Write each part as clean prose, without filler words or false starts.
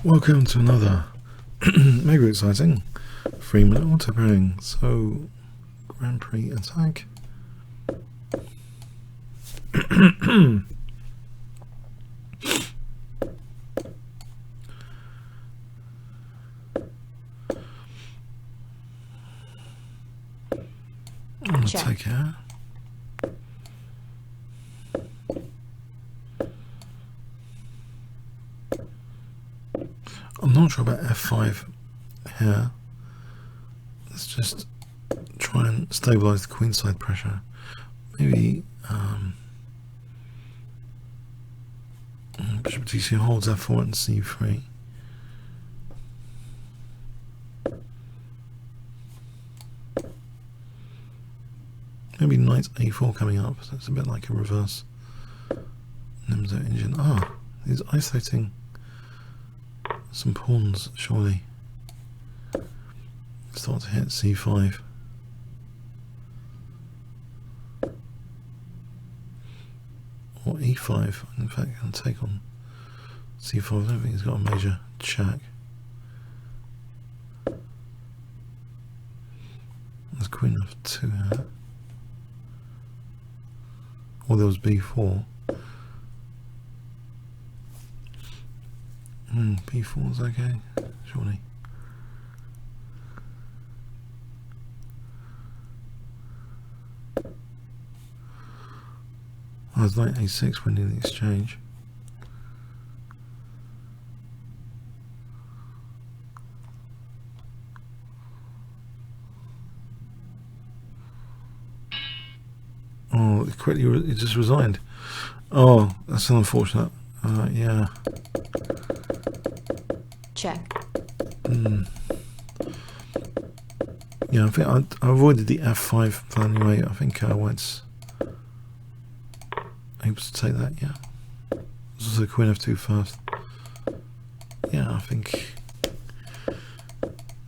Welcome to another mega exciting 3-minute auto pairing. So, Grand Prix attack. I'll take care. I'm not sure about F5 here. Let's just try and stabilize the queenside pressure. Maybe Bishop D2 holds F4 and C3. Maybe Knight A4 coming up. So it's a bit like a reverse Nimzo engine. Ah, he's isolating some pawns, surely. Start to hit C5. Or E5. In fact, I can take on C5. I don't think he's got a major check. There's Queen of 2 here. Or there was B4. B4 is okay, surely. I was Knight A6 winning the exchange. Oh, quickly, it just resigned. Oh, that's unfortunate. Yeah. Check. Yeah, I think I avoided the F5 plan anyway. I think White's able to take that, yeah. This is the Queen of 2 first. Yeah, I think.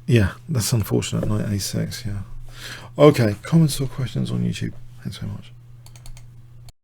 Yeah, that's unfortunate. Knight A6, yeah. Okay, comments or questions on YouTube? Thanks so much.